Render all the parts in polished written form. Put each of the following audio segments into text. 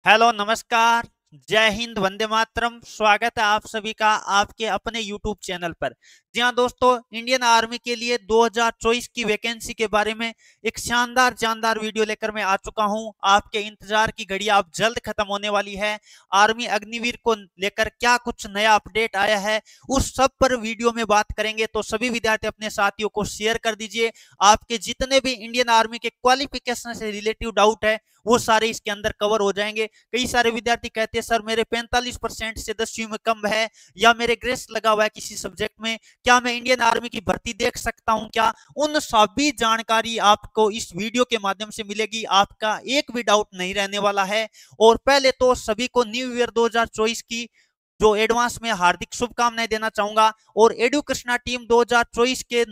Hello नमस्कार। जय हिंद, वंदे मातरम। स्वागत है आप सभी का आपके अपने यूट्यूब चैनल पर। जी हाँ दोस्तों, इंडियन आर्मी के लिए 2024 की वैकेंसी के बारे में एक शानदार जानदार वीडियो लेकर मैं आ चुका हूं। आपके इंतजार की घड़ी अब जल्द खत्म होने वाली है। आर्मी अग्निवीर को लेकर क्या कुछ नया अपडेट आया है, उस सब पर वीडियो में बात करेंगे। तो सभी विद्यार्थी अपने साथियों को शेयर कर दीजिए। आपके जितने भी इंडियन आर्मी के क्वालिफिकेशन से रिलेटिव डाउट है वो सारे इसके अंदर कवर हो जाएंगे। कई सारे विद्यार्थी कहते हैं सर मेरे 45% से 10वीं में कम है, या मेरे ग्रेस लगा हुआ है किसी सब्जेक्ट में, क्या मैं इंडियन आर्मी की भर्ती देख सकता हूं क्या? उन सभी जानकारी आपको इस वीडियो के माध्यम से मिलेगी। आपका एक भी डाउट नहीं रहने वाला है। और पहले तो सभी को न्यू ईयर 2024 की जो एडवांस में हार्दिक शुभकामनाएं देना चाहूंगा। और एडुकेशनल टीम 2024 के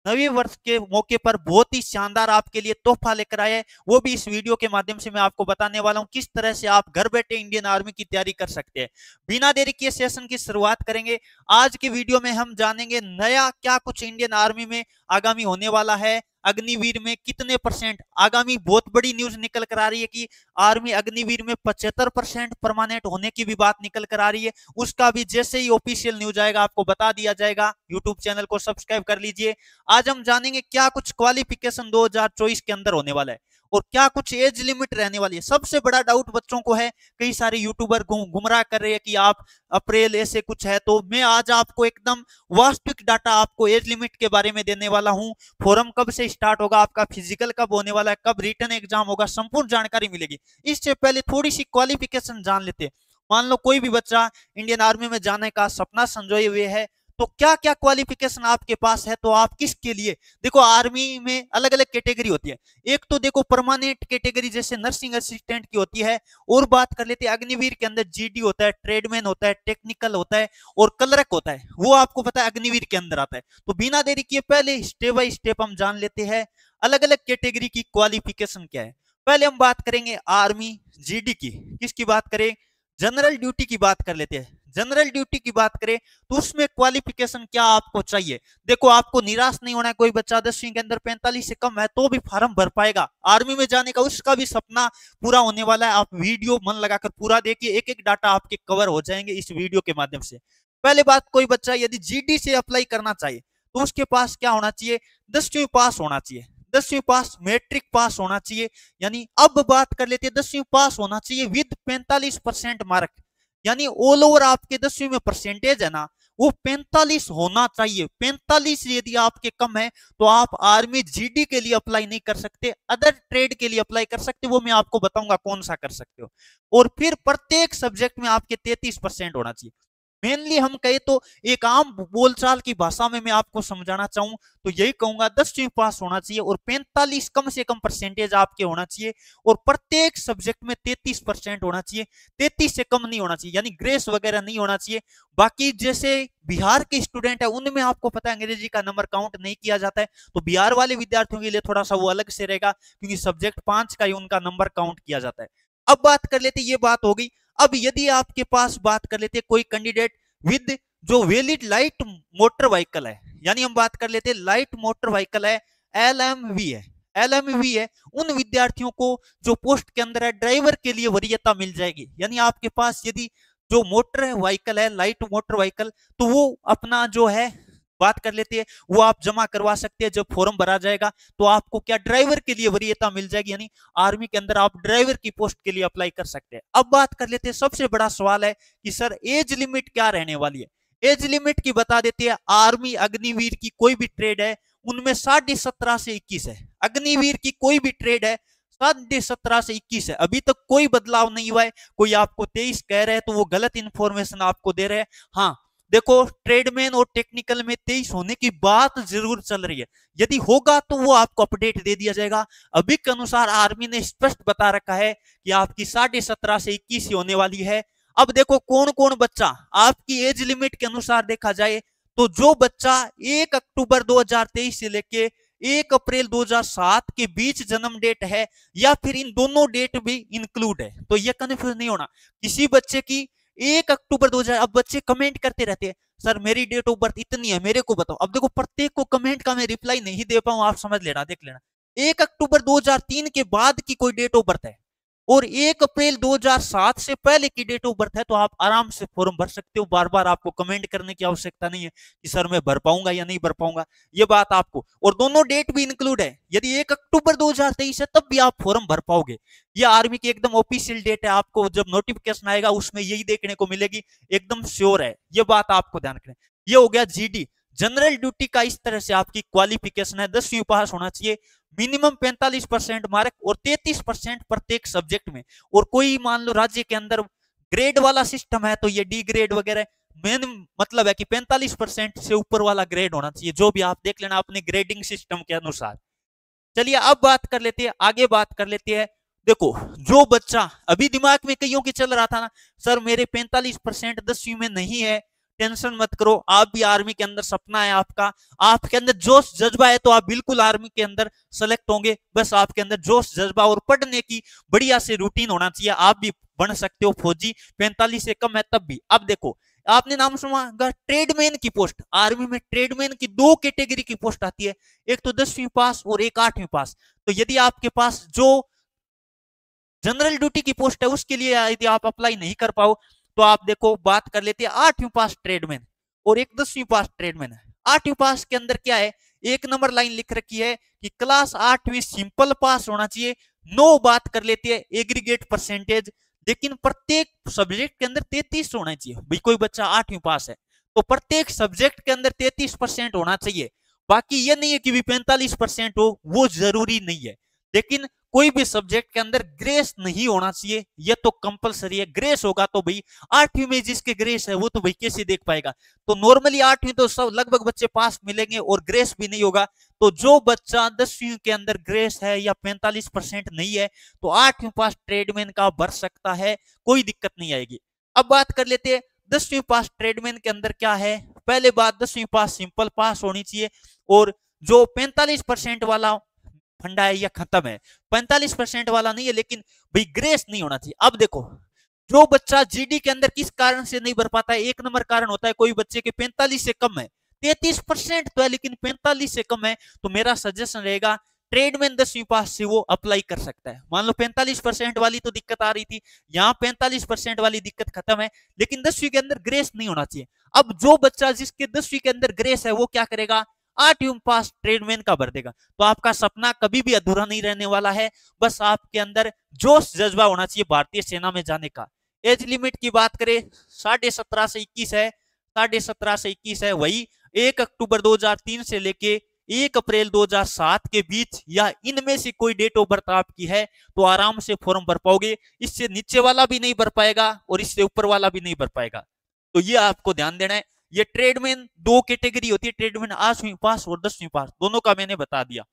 नवे वर्ष के मौके पर बहुत ही शानदार आपके लिए तोहफा लेकर आए, वो भी इस वीडियो के माध्यम से मैं आपको बताने वाला हूं किस तरह से आप घर बैठे इंडियन आर्मी की तैयारी कर सकते हैं। बिना देरी किए सेशन की शुरुआत करेंगे। आज के वीडियो में हम जानेंगे नया क्या कुछ इंडियन आर्मी में आगामी होने वाला है। अग्निवीर में कितने परसेंट, आगामी बहुत बड़ी न्यूज निकल कर आ रही है कि आर्मी अग्निवीर में 75% परमानेंट होने की भी बात निकल कर आ रही है। उसका भी जैसे ही ऑफिशियल न्यूज आएगा आपको बता दिया जाएगा। यूट्यूब चैनल को सब्सक्राइब कर लीजिए। आज हम जानेंगे क्या कुछ क्वालिफिकेशन 2024 के अंदर होने वाला है और क्या कुछ एज लिमिट रहने वाली है। सबसे बड़ा डाउट बच्चों को है, कई सारे यूट्यूबर गुमराह कर रहे हैं कि आप अप्रैल ऐसे कुछ है, तो मैं आज आपको एकदम वास्तविक डाटा आपको एज लिमिट के बारे में देने वाला हूं। फोरम कब से स्टार्ट होगा, आपका फिजिकल कब होने वाला है, कब रिटर्न एग्जाम होगा, संपूर्ण जानकारी मिलेगी। इससे पहले थोड़ी सी क्वालिफिकेशन जान लेते हैं। मान लो कोई भी बच्चा इंडियन आर्मी में जाने का सपना संजोए हुए है, तो क्या क्या क्वालिफिकेशन आपके पास है, तो आप किसके लिए? देखो आर्मी में अलग अलग कैटेगरी होती है। एक तो देखो परमानेंट कैटेगरी जैसे नर्सिंग असिस्टेंट की होती है। और बात कर लेते हैं अग्निवीर के अंदर जीडी होता है, ट्रेडमैन होता है, टेक्निकल होता है और क्लर्क होता है। वो आपको पता है अग्निवीर के अंदर आता है। तो बिना देरी किए पहले स्टेप बाय स्टेप हम जान लेते हैं अलग अलग कैटेगरी की क्वालिफिकेशन क्या है। पहले हम बात करेंगे आर्मी जीडी की। किसकी बात करें? जनरल ड्यूटी की बात कर लेते हैं। जनरल ड्यूटी की बात करें तो उसमें क्वालिफिकेशन क्या आपको चाहिए? देखो आपको निराश नहीं होना है। कोई बच्चा 10वीं के अंदर 45 से कम है तो भी फॉर्म भर पाएगा आर्मी में जाने का, उसका भी सपना पूरा होने वाला है। आप वीडियो मन लगाकर पूरा देखिए, एक एक डाटा आपके कवर हो जाएंगे इस वीडियो के माध्यम से। पहले बात, कोई बच्चा यदि जीडी से अप्लाई करना चाहिए तो उसके पास क्या होना चाहिए? 10वीं पास होना चाहिए। 10वीं पास, मैट्रिक पास होना चाहिए। यानी अब बात कर लेते हैं 10वीं पास होना चाहिए विद 45% मार्क। यानी ऑल ओवर आपके 10वीं में परसेंटेज है ना, वो 45 होना चाहिए। 45 यदि आपके कम है तो आप आर्मी जीडी के लिए अप्लाई नहीं कर सकते, अदर ट्रेड के लिए अप्लाई कर सकते। वो मैं आपको बताऊंगा कौन सा कर सकते हो। और फिर प्रत्येक सब्जेक्ट में आपके 33% होना चाहिए। मेनली हम कहे तो एक आम बोलचाल की भाषा में मैं आपको समझाना चाहूं तो यही कहूंगा, 10वीं पास होना चाहिए और 45 कम से कम परसेंटेज आपके होना चाहिए। और प्रत्येक सब्जेक्ट में 33% होना चाहिए। 33 से कम नहीं होना चाहिए, यानी ग्रेस वगैरह नहीं होना चाहिए। बाकी जैसे बिहार के स्टूडेंट है उनमें आपको पता है अंग्रेजी का नंबर काउंट नहीं किया जाता है, तो बिहार वाले विद्यार्थियों के लिए थोड़ा सा वो अलग से रहेगा, क्योंकि सब्जेक्ट 5 का ही उनका नंबर काउंट किया जाता है। अब बात कर लेते, ये बात हो गई। अब यदि आपके पास बात कर लेते कोई कैंडिडेट विद जो वैलिड लाइट मोटर व्हीकल है, यानी हम बात कर लेते लाइट मोटर व्हीकल है, एलएमवी है, एलएमवी है, उन विद्यार्थियों को जो पोस्ट के अंदर है ड्राइवर के लिए वरीयता मिल जाएगी। यानी आपके पास यदि जो मोटर व्हीकल है, लाइट मोटर व्हीकल, तो वो अपना जो है बात कर लेते हैं, वो आप जमा करवा सकते हैं। जब फॉर्म भरा जाएगा तो आपको क्या ड्राइवर के लिए वरीयता मिल जाएगी, यानी आर्मी के अंदर आप ड्राइवर की पोस्ट के लिए अप्लाई कर सकते हैं। अब बात कर लेते हैं, सबसे बड़ा सवाल है कि सर एज लिमिट क्या रहने वाली है। एज लिमिट की बता देते हैं। आर्मी अग्निवीर की कोई भी ट्रेड है उनमें 17.5 से 21 है। अग्निवीर की कोई भी ट्रेड है 17.5 से 21 है। अभी तक कोई बदलाव नहीं हुआ है। कोई आपको 23 कह रहे हैं तो वो गलत इंफॉर्मेशन आपको दे रहे हैं। हाँ देखो, ट्रेडमैन और टेक्निकल में 23 होने की बात जरूर चल रही है। यदि होगा तो वो आपको अपडेट दे दिया जाएगा। अभी के अनुसार आर्मी ने स्पष्ट बता रखा है कि आपकी 17.5 से 21 ही होने वाली है। अब देखो कौन कौन बच्चा आपकी एज लिमिट के अनुसार देखा जाए तो जो बच्चा 1 अक्टूबर 2023 से लेके 1 अप्रैल 2007 के बीच जन्म डेट है, या फिर इन दोनों डेट भी इंक्लूड है, तो ये कंफ्यूज नहीं होना। किसी बच्चे की 1 अक्टूबर 2000, अब बच्चे कमेंट करते रहते हैं सर मेरी डेट ऑफ बर्थ इतनी है, मेरे को बताओ। अब देखो प्रत्येक को कमेंट का मैं रिप्लाई नहीं दे पाऊं, आप समझ लेना, देख लेना। 1 अक्टूबर 2003 के बाद की कोई डेट ऑफ बर्थ है और 1 अप्रैल 2007 से पहले की डेट ऑफ बर्थ है तो आप आराम से फॉर्म भर सकते हो। बार बार आपको कमेंट करने की आवश्यकता नहीं है कि सर मैं भर पाऊंगा या नहीं भर पाऊंगा, ये बात आपको, और दोनों डेट भी इंक्लूड है। यदि 1 अक्टूबर 2023 है तब भी आप फॉर्म भर पाओगे। ये आर्मी की एकदम ऑफिशियल डेट है, आपको जब नोटिफिकेशन आएगा उसमें यही देखने को मिलेगी, एकदम श्योर है, ये बात आपको ध्यान रखना। ये हो गया जीडी जनरल ड्यूटी का। इस तरह से आपकी क्वालिफिकेशन है, 10वीं पास होना चाहिए, मिनिमम 45% मार्क और 33% प्रत्येक सब्जेक्ट में। और कोई मान लो राज्य के अंदर ग्रेड वाला सिस्टम है तो ये डी ग्रेड वगैरह, मेन मतलब है कि 45% से ऊपर वाला ग्रेड होना चाहिए, जो भी आप देख लेना अपने ग्रेडिंग सिस्टम के अनुसार। चलिए अब बात कर लेते हैं, आगे बात कर लेते हैं। देखो जो बच्चा अभी दिमाग में कईयों के चल रहा था ना, सर मेरे 45% 10वीं में नहीं है, टेंशन मत करो, आप भी आर्मी के अंदर सपना है आपका, आपके अंदर जोश जज्बा है तो आप बिल्कुल आर्मी के अंदर सेलेक्ट होंगे। बस आपके अंदर जोश जज्बा और पढ़ने की बढ़िया से रूटीन होना चाहिए, आप भी बन सकते हो फौजी, 45 से कम है तब भी। अब देखो आपने नाम सुना ट्रेडमैन की पोस्ट, आर्मी में ट्रेडमैन की 2 कैटेगरी की पोस्ट आती है, एक तो 10वीं पास और एक 8वीं पास। तो यदि आपके पास जो जनरल ड्यूटी की पोस्ट है उसके लिए यदि आप अप्लाई नहीं कर पाओ तो आप देखो बात कर लेते हैं 8वीं पास ट्रेडमैन और एक 10वीं पास ट्रेडमैन है। 8वीं पास के अंदर क्या है, एक नंबर लाइन लिख रखी है कि क्लास 8वीं सिंपल पास होना चाहिए। नो बात कर लेते हैं एग्रीगेट परसेंटेज, लेकिन प्रत्येक सब्जेक्ट के अंदर 33 होना चाहिए। भाई कोई बच्चा 8वीं पास है तो प्रत्येक सब्जेक्ट के अंदर 33% होना चाहिए। बाकी ये नहीं है कि भी 45% हो, वो जरूरी नहीं है, लेकिन कोई भी सब्जेक्ट के अंदर ग्रेस नहीं होना चाहिए, ये तो कंपलसरी है। ग्रेस होगा तो भाई 8वीं में जिसके ग्रेस है वो तो भाई कैसे देख पाएगा, तो नॉर्मली 8वीं तो सब लगभग बच्चे पास मिलेंगे और ग्रेस भी नहीं होगा। तो जो बच्चा 10वीं के अंदर ग्रेस है या 45% नहीं है तो 8वीं पास ट्रेडमैन का भर सकता है, कोई दिक्कत नहीं आएगी। अब बात कर लेते हैं 10वीं पास ट्रेडमैन के अंदर क्या है। पहले बात 10वीं पास सिंपल पास होनी चाहिए, और जो 45% वाला फंडा है या खत्म है, 45% वाला नहीं है, लेकिन भाई ग्रेस नहीं होना चाहिए। अब देखो जो बच्चा जीडी के अंदर किस कारण से नहीं भर पाता है, एक नंबर कारण होता है कोई बच्चे के 45 से कम है, 33% तो है लेकिन 45 से कम है, तो मेरा सजेशन रहेगा ट्रेडमैन 10वीं पास से वो अप्लाई कर सकता है। मान लो 45% वाली तो दिक्कत आ रही थी, यहाँ 45% वाली दिक्कत खत्म है, लेकिन 10वीं के अंदर ग्रेस नहीं होना चाहिए। अब जो बच्चा जिसके 10वीं के अंदर ग्रेस है वो क्या करेगा, 8वीं पास ट्रेडमैन का भर देगा। तो आपका सपना कभी भी अधूरा नहीं रहने वाला है, बस आपके अंदर जोश जज्बा होना चाहिए भारतीय सेना में जाने का। एज लिमिट की बात करें 17.5 से 21 है, 17.5 से 21 है, वही 1 अक्टूबर 2003 से लेके 1 अप्रैल 2007 के बीच या इनमें से कोई डेट ऑफ बर्थ आपकी है तो आराम से फॉर्म भर पाओगे। इससे नीचे वाला भी नहीं भर पाएगा और इससे ऊपर वाला भी नहीं भर पाएगा, तो ये आपको ध्यान देना है। ये ट्रेडमैन 2 कैटेगरी होती है, ट्रेडमैन 8वीं पास और 10वीं पास, दोनों का मैंने बता दिया।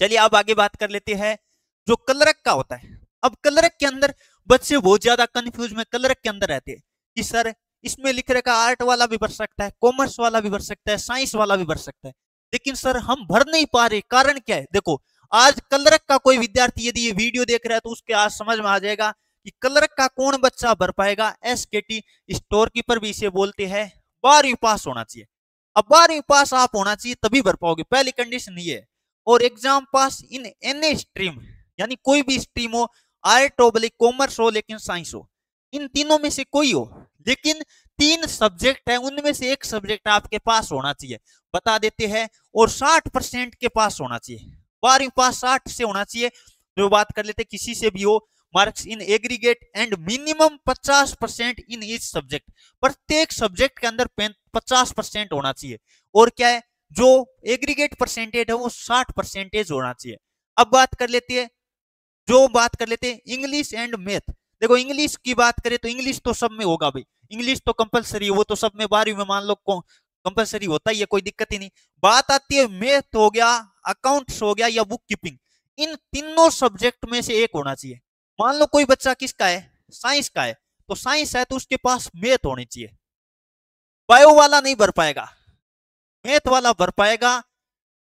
चलिए अब आगे बात कर लेते हैं जो क्लर्क का होता है। अब क्लर्क के अंदर बच्चे बहुत ज्यादा कंफ्यूज में क्लर्क के अंदर रहते हैं कि सर इसमें लिख रखा आर्ट वाला भी भर सकता है, कॉमर्स वाला भी भर सकता है, साइंस वाला भी भर सकता है, लेकिन सर हम भर नहीं पा रहे, कारण क्या है। देखो आज क्लर्क का कोई विद्यार्थी यदि ये वीडियो देख रहा है तो उसके आज समझ में आ जाएगा कि क्लर्क का कौन बच्चा भर पाएगा। एसकेटी स्टोर कीपर भी इसे बोलते हैं, 12वीं पास होना चाहिए। अब 12वीं पास आप होना चाहिए तभी भर पाओगे, पहली कंडीशन ये है। और exam pass in any stream, यानी कोई भी स्ट्रीम हो, आर्ट हो भले कॉमर्स हो लेकिन साइंस हो, इन तीनों में से कोई हो, लेकिन 3 सब्जेक्ट है उनमें से एक सब्जेक्ट आपके पास होना चाहिए, बता देते हैं, और 60% के पास होना चाहिए। 12वीं पास 60 से होना चाहिए। जो बात कर लेते किसी से भी हो, marks in aggregate and minimum 50% in each subject, प्रत्येक सब्जेक्ट के अंदर 50% होना चाहिए। और क्या है, जो एग्रीगेट परसेंटेज है वो 60% होना चाहिए। अब बात कर लेते हैं इंग्लिश एंड मैथ। देखो इंग्लिश की बात करें तो इंग्लिश तो सब में होगा भाई, इंग्लिश तो कंपलसरी है, वो तो सब में 12वीं में मान लो कंपलसरी होता ही है, कोई दिक्कत ही नहीं। बात आती है मैथ हो गया, अकाउंट्स हो गया या बुक कीपिंग, इन तीनों सब्जेक्ट में से एक होना चाहिए। मान लो कोई बच्चा किसका है, साइंस का है, तो साइंस है तो उसके पास मैथ होनी चाहिए। बायो वाला नहीं भर पाएगा, मैथ वाला भर पाएगा,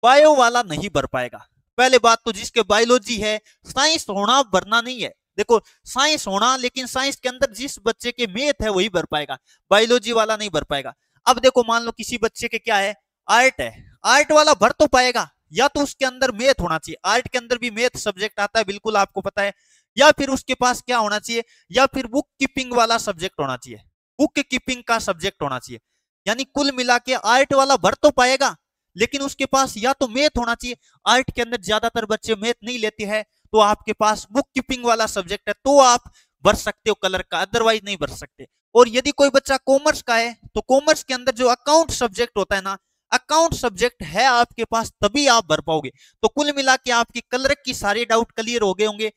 बायो वाला नहीं भर पाएगा। पहले बात तो जिसके बायोलॉजी है, साइंस होना भरना नहीं है। देखो साइंस होना, लेकिन साइंस के अंदर जिस बच्चे के मैथ है वही भर पाएगा, बायोलॉजी वाला नहीं भर पाएगा। अब देखो मान लो किसी बच्चे के क्या है, आर्ट है, आर्ट वाला भर तो पाएगा, या तो उसके अंदर मैथ होना चाहिए, आर्ट के अंदर भी मैथ सब्जेक्ट आता है बिल्कुल आपको पता है, या फिर उसके पास क्या होना चाहिए, या फिर बुक कीपिंग वाला सब्जेक्ट होना चाहिए, बुक कीपिंग का सब्जेक्ट होना चाहिए। यानी कुल मिला के आर्ट वाला भर तो पाएगा, लेकिन उसके पास या तो मैथ होना चाहिए, आर्ट के अंदर ज्यादातर बच्चे मैथ नहीं लेते हैं, तो आपके पास बुक कीपिंग वाला सब्जेक्ट है तो आप भर सकते हो कलर का, अदरवाइज नहीं भर सकते। और यदि कोई बच्चा कॉमर्स का है तो कॉमर्स के अंदर जो अकाउंट सब्जेक्ट होता है ना, अकाउंट सब्जेक्ट है आपके पास तभी आप भर पाओगे। तो कुल मिला के आपकी कलर की सारे डाउट क्लियर हो गए होंगे।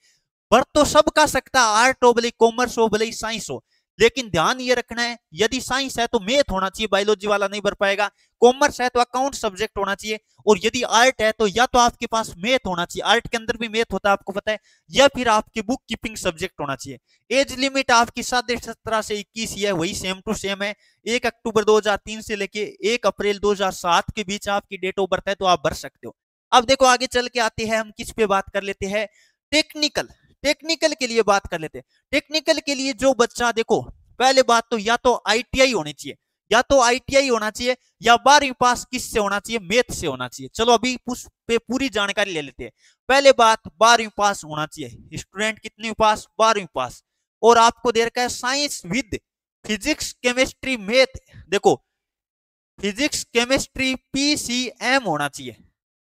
भर तो सब का सकता, आर्ट हो भले कॉमर्स हो भले साइंस हो, लेकिन ध्यान ये रखना है यदि साइंस है तो मैथ होना चाहिए, बायोलॉजी वाला नहीं भर पाएगा। कॉमर्स है तो अकाउंट सब्जेक्ट होना चाहिए, और यदि आर्ट है तो या तो आपके पास मैथ होना चाहिए, आर्ट के अंदर भी मैथ होता है आपको पता है, या फिर आपकी बुक कीपिंग सब्जेक्ट होना चाहिए। एज लिमिट आपकी 17 से 21 है, वही सेम टू सेम है। 1 अक्टूबर 2003 से लेके 1 अप्रैल 2007 के बीच आपकी डेट ऑफ बर्थ है तो आप भर सकते हो। अब देखो आगे चल के आते हैं, हम किस पे बात कर लेते हैं, टेक्निकल। टेक्निकल के लिए बात कर लेते हैं। टेक्निकल के लिए जो बच्चा, देखो पहले बात तो या तो आईटीआई होनी चाहिए, या तो आईटीआई होना चाहिए, या 12वीं पास किससे होना चाहिए, मैथ से होना चाहिए। चलो अभी उस पे पूरी जानकारी ले लेते हैं। पहले बात 12वीं पास होना चाहिए, स्टूडेंट कितनी पास, 12वीं पास। और आपको दे रखा है science with physics chemistry math, देखो फिजिक्स केमिस्ट्री पीसीएम होना चाहिए,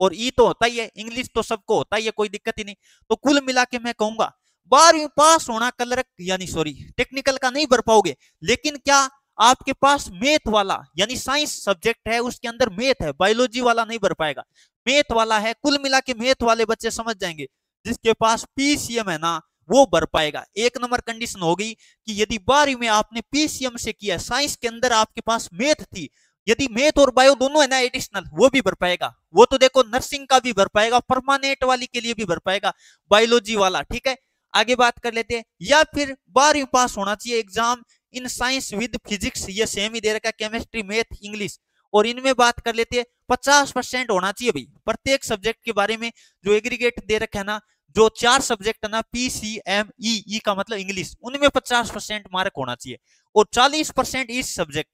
और ई तो होता ही है, इंग्लिश तो सबको होता ही है, कोई दिक्कत ही नहीं। तो कुल मिला के मैं कहूंगा 12वीं पास होना कलर, यानी सॉरी टेक्निकल का नहीं भर पाओगे, लेकिन क्या आपके पास मैथ वाला यानी साइंस सब्जेक्ट है उसके अंदर मैथ है, बायोलॉजी वाला नहीं भर पाएगा, मैथ वाला है। कुल मिला के मैथ वाले बच्चे समझ जाएंगे, जिसके पास पीसीएम है ना वो भर पाएगा। एक नंबर कंडीशन होगी कि यदि 12वीं में आपने पीसीएम से किया, साइंस के अंदर आपके पास मैथ थी, यदि मैथ और बायो दोनों है ना एडिशनल, वो भी भर पाएगा। वो तो देखो नर्सिंग का भी भर पाएगा, परमानेंट वाली के लिए भी भर पाएगा, बायोलॉजी वाला, ठीक है। आगे बात कर लेते हैं, या फिर 12वीं पास होना चाहिए exam in science with physics, ये सेम ही दे रखा है, केमिस्ट्री मैथ इंग्लिश। और इनमें बात कर लेते हैं 50% होना चाहिए भाई प्रत्येक सब्जेक्ट के बारे में, जो एग्रीगेट दे रखा है ना, जो 4 सब्जेक्ट है ना पीसीएमई, ई का मतलब इंग्लिश, उनमें 50% मार्क होना चाहिए, और 40% ईच सब्जेक्ट।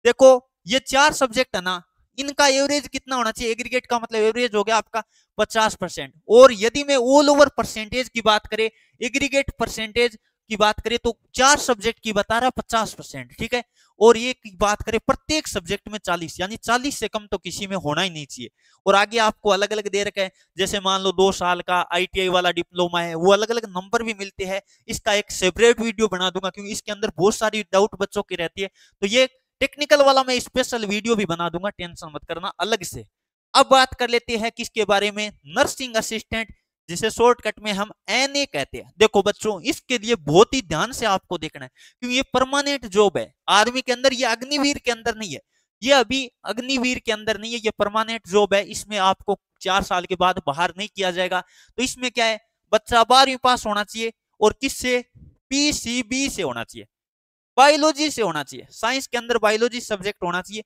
देखो ये 4 सब्जेक्ट है ना, इनका एवरेज कितना होना चाहिए, एग्रीगेट का मतलब एवरेज हो गया आपका 50%। और यदि मैं ऑल ओवर परसेंटेज की बात करें, एग्रीगेट परसेंटेज की बात करें तो 4 सब्जेक्ट की बता रहा 50%, ठीक है। और ये की बात करें प्रत्येक सब्जेक्ट में 40, यानी 40 से कम तो किसी में होना ही नहीं चाहिए। और आगे आपको अलग अलग दे रखा है, जैसे मान लो 2 साल का आईटीआई वाला डिप्लोमा है, वो अलग अलग नंबर भी मिलते हैं। इसका एक सेपरेट वीडियो बना दूंगा, क्योंकि इसके अंदर बहुत सारी डाउट बच्चों की रहती है, तो ये टेक्निकल वाला मैं स्पेशल वीडियो भी बना दूंगा, टेंशन मत करना अलग से। अब बात कर लेते हैं किसके बारे में, नर्सिंग असिस्टेंट, जिसे शॉर्टकट में हम एनए कहते हैं। देखो बच्चों इसके लिए बहुत ही ध्यान से आपको देखना है, क्योंकि ये परमानेंट जॉब है आर्मी के अंदर, ये अग्निवीर के अंदर नहीं है, ये अभी अग्निवीर के अंदर नहीं है, ये परमानेंट जॉब है। इसमें आपको 4 साल के बाद बाहर नहीं किया जाएगा। तो इसमें क्या है, बच्चा 12वीं पास होना चाहिए, और किससे, पीसीबी से होना चाहिए, बायोलॉजी से होना चाहिए, साइंस के अंदर बायोलॉजी सब्जेक्ट होना चाहिए,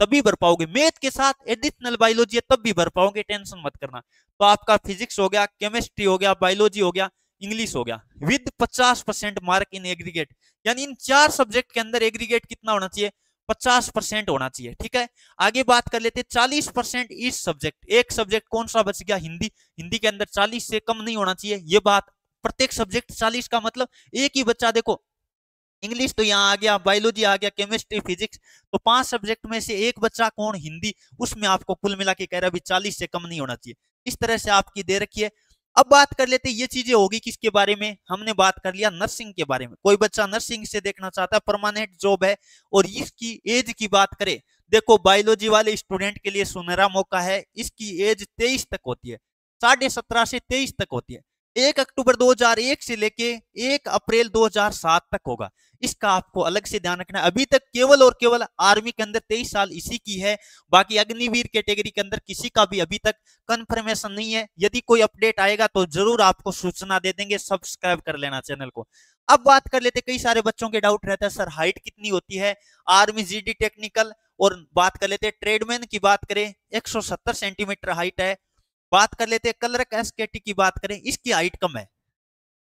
तभी भर पाओगे। मैथ के साथ एडिशनल बायोलॉजी है तब भी भर पाओगे, टेंशन मत करना। तो आपका फिजिक्स हो गया, केमिस्ट्री हो गया, बायोलॉजी हो गया, इंग्लिश हो गया, विद 50% मार्क इन एग्रीगेट, यानी इन 4 सब्जेक्ट के अंदर एग्रीगेट कितना होना चाहिए, 50% होना चाहिए, ठीक है। आगे बात कर लेते हैं 40% ईच सब्जेक्ट, एक सब्जेक्ट कौन सा बच गया, हिंदी, हिंदी के अंदर 40 से कम नहीं होना चाहिए, ये बात प्रत्येक सब्जेक्ट 40 का मतलब एक ही बच्चा, देखो इंग्लिश तो यहाँ आ गया, बायोलॉजी आ गया, केमिस्ट्री फिजिक्स, तो 5 सब्जेक्ट में से एक बच्चा कौन, हिंदी, उसमें आपको कुल मिला के कह रहा है 40 से कम नहीं होना चाहिए। इस तरह से आपकी दे रखी है। अब बात कर लेते हैं, ये चीजें होगी किसके बारे में, हमने बात कर लिया नर्सिंग के बारे में। कोई बच्चा नर्सिंग से देखना चाहता है, परमानेंट जॉब है, और इसकी एज की बात करें, देखो बायोलॉजी वाले स्टूडेंट के लिए सुनहरा मौका है, इसकी एज 23 तक होती है, 17.5 से 23 तक होती है। 1 अक्टूबर 2001 से लेके 1 अप्रैल 2007 तक होगा, इसका आपको अलग से ध्यान रखना है। अभी तक केवल और केवल आर्मी के अंदर 23 साल इसी की है, बाकी अग्निवीर कैटेगरी के अंदर किसी का भी अभी तक कंफर्मेशन नहीं है। यदि कोई अपडेट आएगा तो जरूर आपको सूचना दे देंगे, सब्सक्राइब कर लेना चैनल को। अब बात कर लेते, कई सारे बच्चों के डाउट रहता है सर हाइट कितनी होती है, आर्मी जीडी टेक्निकल, और बात कर लेते ट्रेडमैन की बात करें 170 सेंटीमीटर हाइट है। बात कर लेते क्लर्क एसकेटी की बात करें, इसकी हाइट कम है,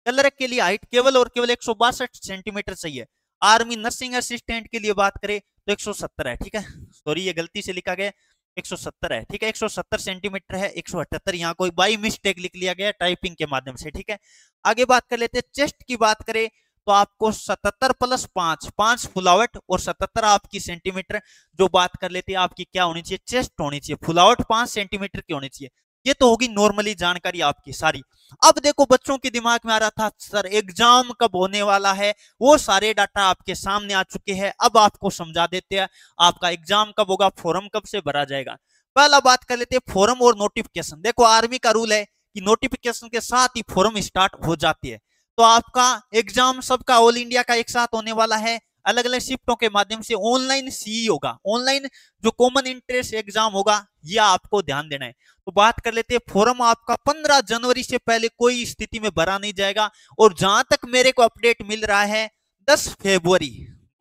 क्लर्क के लिए हाइट केवल और केवल 162 सेंटीमीटर चाहिए। आर्मी नर्सिंग असिस्टेंट के लिए बात करें तो 170 है, ठीक है, सॉरी ये गलती से लिखा गया, 170 है, ठीक है, 170 सेंटीमीटर है, 178 यहाँ कोई बाई मिस्टेक लिख लिया गया टाइपिंग के माध्यम से, ठीक है। आगे बात कर लेते हैं चेस्ट की बात करें तो आपको 77 प्लस 5 फुलावट और 77 आपकी सेंटीमीटर जो बात कर लेते हैं आपकी क्या होनी चाहिए, चेस्ट होनी चाहिए, फुलावट 5 सेंटीमीटर की होनी चाहिए। ये तो होगी नॉर्मली जानकारी आपकी सारी। अब देखो बच्चों के दिमाग में आ रहा था सर एग्जाम कब होने वाला है, वो सारे डाटा आपके सामने आ चुके हैं, अब आपको समझा देते हैं आपका एग्जाम कब होगा, फॉर्म कब से भरा जाएगा। पहला बात कर लेते हैं फॉर्म और नोटिफिकेशन। देखो आर्मी का रूल है कि नोटिफिकेशन के साथ ही फॉर्म स्टार्ट हो जाती है, तो आपका एग्जाम सबका ऑल इंडिया का एक साथ होने वाला है, अलग अलग शिफ्टों के माध्यम से ऑनलाइन सीई होगा, ऑनलाइन जो कॉमन इंट्रेंस एग्जाम होगा, यह आपको ध्यान देना है। तो बात कर लेते हैं फॉर्म आपका 15 जनवरी से पहले कोई स्थिति में भरा नहीं जाएगा, और जहां तक मेरे को अपडेट मिल रहा है 10 फरवरी,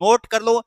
नोट कर लो,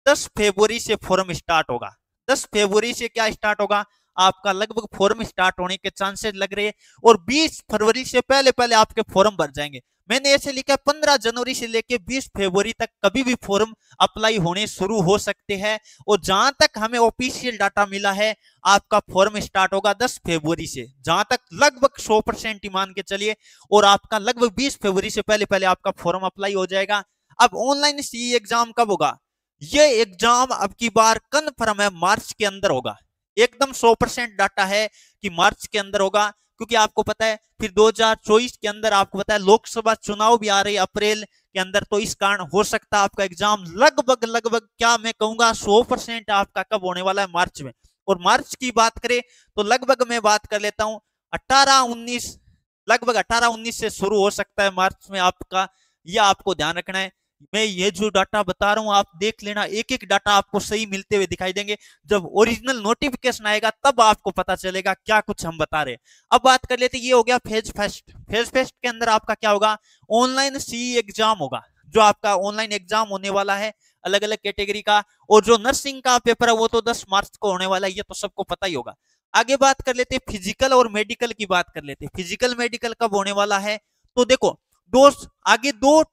10 फरवरी से फॉर्म स्टार्ट होगा। 10 फरवरी से क्या स्टार्ट होगा, आपका लगभग फॉर्म स्टार्ट होने के चांसेस लग रहे हैं, और 20 फरवरी से पहले पहले आपके फॉर्म भर जाएंगे। मैंने ऐसे लिखा 15 जनवरी से लेके 20 फरवरी तक कभी भी फॉर्म अप्लाई होने शुरू हो सकते हैं, और जहां तक हमें ऑफिशियल डाटा मिला है आपका फॉर्म स्टार्ट होगा 10 फरवरी से, जहां तक लगभग 100% मान के चलिए, और आपका लगभग 20 फरवरी से पहले पहले आपका फॉर्म अप्लाई हो जाएगा। अब ऑनलाइन सीई एग्जाम कब होगा, ये एग्जाम अब की बार कन्फर्म है मार्च के अंदर होगा, एकदम 100% डाटा है कि मार्च के अंदर होगा, क्योंकि आपको पता है फिर 2024 के अंदर आपको पता है लोकसभा चुनाव भी आ रही है अप्रैल के अंदर, तो इस कारण हो सकता है आपका एग्जाम लगभग क्या मैं कहूंगा 100% आपका कब होने वाला है, मार्च में। और मार्च की बात करें तो लगभग मैं बात कर लेता हूं 18-19, लगभग 18-19 से शुरू हो सकता है मार्च में आपका, यह आपको ध्यान रखना है। मैं ये जो डाटा बता रहा हूं आप देख लेना, एक एक डाटा आपको सही मिलते हुए दिखाई देंगे, जब ओरिजिनल नोटिफिकेशन आएगा तब आपको पता चलेगा क्या कुछ हम बता रहे हैं। अब बात कर लेते हैं, ये हो गया फेज फर्स्ट। फेज फर्स्ट के अंदर आपका क्या होगा, ऑनलाइन सीई एग्जाम होगा, जो आपका ऑनलाइन एग्जाम होने वाला है अलग अलग कैटेगरी का, और जो नर्सिंग का पेपर है वो तो 10 मार्च को होने वाला है, ये तो सबको पता ही होगा। आगे बात कर लेते हैं फिजिकल और मेडिकल की बात कर लेते हैं, फिजिकल मेडिकल कब होने वाला है, तो देखो दोस्त आगे दो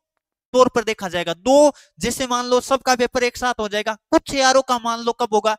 तौर पर देखा जाएगा, दो जैसे मान लो सबका पेपर एक साथ हो जाएगा, कुछ एआरओ का मान लो कब होगा,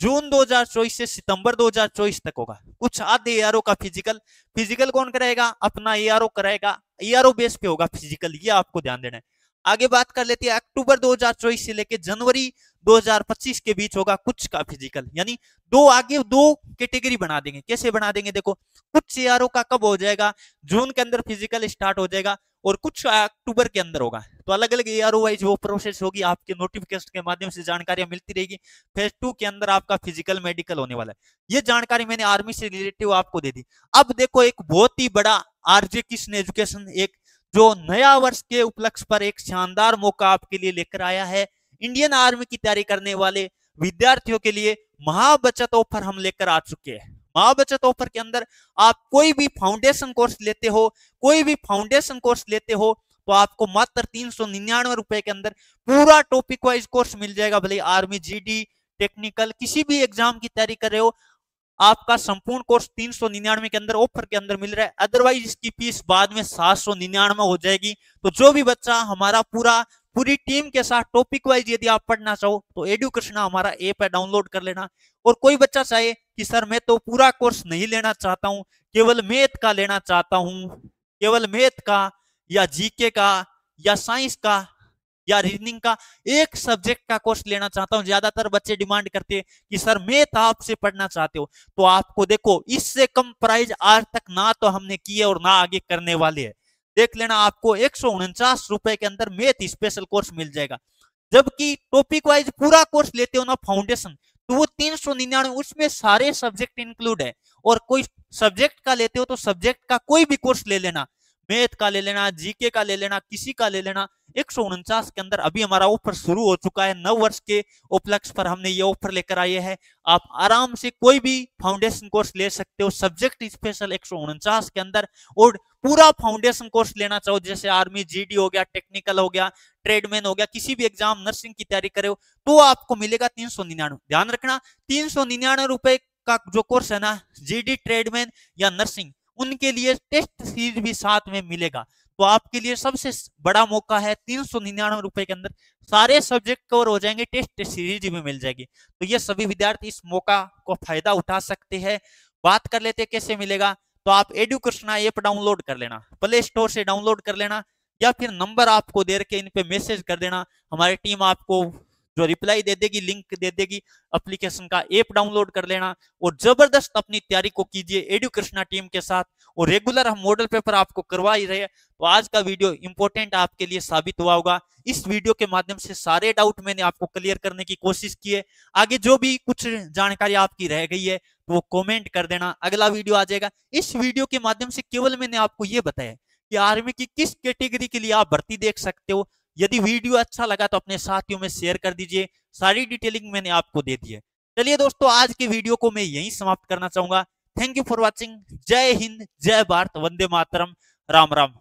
जून 2024 से सितंबर 2024 तक होगा, कुछ आधे एआरओ का फिजिकल। फिजिकल कौन कराएगा, अपना एआरओ कराएगा, एआरओ बेस पे होगा फिजिकल, ये आपको ध्यान देना है। आगे बात कर लेते हैं अक्टूबर 2024 से लेके जनवरी 2025 के बीच होगा कुछ का फिजिकल, यानी दो आगे दो कैटेगरी बना देंगे। कैसे बना देंगे, देखो कुछ एआरओ का कब हो जाएगा, जून के अंदर फिजिकल स्टार्ट हो जाएगा, और कुछ अक्टूबर के अंदर होगा, तो अलग अलग एआरओ वाइज वो प्रोसेस होगी, आपके नोटिफिकेशन के माध्यम से जानकारियां मिलती रहेगी। फेज 2 के अंदर आपका फिजिकल मेडिकल होने वाला है, ये जानकारी मैंने आर्मी से रिलेटिव आपको दे दी। अब देखो एक बहुत ही बड़ा आरजे किशन एजुकेशन एक जो नया वर्ष के उपलक्ष्य पर एक शानदार मौका आपके लिए लेकर आया है, इंडियन आर्मी की तैयारी करने वाले विद्यार्थियों के लिए महाबचत ऑफर हम लेकर आ चुके हैं। महाबचत ऑफर के अंदर आप कोई भी फाउंडेशन कोर्स लेते हो, कोई भी फाउंडेशन कोर्स लेते हो तो आपको मात्र 399 रुपए के अंदर पूरा टॉपिक वाइज कोर्स मिल जाएगा। भले आर्मी, जीडी, टेक्निकल किसी भी एग्जाम की तैयारी कर रहे हो, आपका संपूर्ण कोर्स 399 के अंदर ऑफर के अंदर मिल रहा है। अदरवाइज इसकी फीस बाद में 799 हो जाएगी। तो जो भी बच्चा हमारा पूरी टीम के साथ टॉपिक वाइज यदि आप पढ़ना चाहो तो एडुकृष्णा हमारा ऐप है, डाउनलोड कर लेना। और कोई बच्चा चाहे कि सर मैं तो पूरा कोर्स नहीं लेना चाहता हूं, केवल मैथ का लेना चाहता हूं, केवल मैथ का या जीके का या साइंस का या रीजनिंग का एक सब्जेक्ट का कोर्स लेना चाहता हूं, ज्यादातर बच्चे डिमांड करते हैं कि सर मैथ आपसे पढ़ना चाहते हो, तो आपको देखो इससे कम प्राइस आज तक ना तो हमने किए और ना आगे करने वाले हैं। देख लेना, आपको 149 रुपए के अंदर मैथ स्पेशल कोर्स मिल जाएगा। जबकि टॉपिक वाइज पूरा कोर्स लेते हो ना फाउंडेशन, तो वो 399, उसमें सारे सब्जेक्ट इंक्लूड है। और कोई सब्जेक्ट का लेते हो तो सब्जेक्ट का कोई भी कोर्स ले लेना, मैथ का ले लेना, जीके का ले लेना, किसी का ले लेना, 149 के अंदर अभी हमारा ऑफर शुरू हो चुका है। 9 वर्ष के उपलक्ष्य पर हमने ये ऑफर लेकर आए हैं। आप आराम से कोई भी फाउंडेशन कोर्स ले सकते हो सब्जेक्ट स्पेशल 149 के अंदर। और पूरा फाउंडेशन कोर्स लेना चाहो, जैसे आर्मी, जीडी हो गया, टेक्निकल हो गया, ट्रेडमैन हो गया, किसी भी एग्जाम नर्सिंग की तैयारी करे हो, तो आपको मिलेगा 399। ध्यान रखना, 399 रुपए का जो कोर्स है ना, जीडी, ट्रेडमैन या नर्सिंग, उनके लिए टेस्ट सीरीज भी साथ में मिलेगा। तो आपके लिए सबसे बड़ा मौका है, 399 रुपए के अंदर सारे सब्जेक्ट कवर हो जाएंगे, टेस्ट सीरीज भी मिल जाएगी। तो ये सभी विद्यार्थी इस मौका को फायदा उठा सकते हैं। बात कर लेते हैं कैसे मिलेगा। तो आप एडुकृष्णा ऐप डाउनलोड कर लेना, प्ले स्टोर से डाउनलोड कर लेना, या फिर नंबर आपको दे रखे इन पे मैसेज कर देना, हमारी टीम आपको जो रिप्लाई दे देगी, लिंक दे देगी, एप्लीकेशन का ऐप डाउनलोड कर लेना और जबरदस्त अपनी तैयारी को कीजिए एडुकृष्णा टीम के साथ। और रेगुलर हम मॉडल पेपर आपको करवा ही रहे हैं। तो आज का वीडियो इंपॉर्टेंट आपके लिए साबित हुआ होगा। इस वीडियो के माध्यम से सारे डाउट मैंने आपको क्लियर करने की कोशिश की है। आगे जो भी कुछ जानकारी आपकी रह गई है वो कमेंट कर देना, अगला वीडियो आ जाएगा। इस वीडियो के माध्यम से केवल मैंने आपको ये बताया कि आर्मी की किस कैटेगरी के लिए आप भर्ती देख सकते हो। यदि वीडियो अच्छा लगा तो अपने साथियों में शेयर कर दीजिए। सारी डिटेलिंग मैंने आपको दे दी है। चलिए दोस्तों, आज के वीडियो को मैं यहीं समाप्त करना चाहूंगा। Thank you for watching. जय हिंद, जय भारत, वंदे मातरम, राम राम।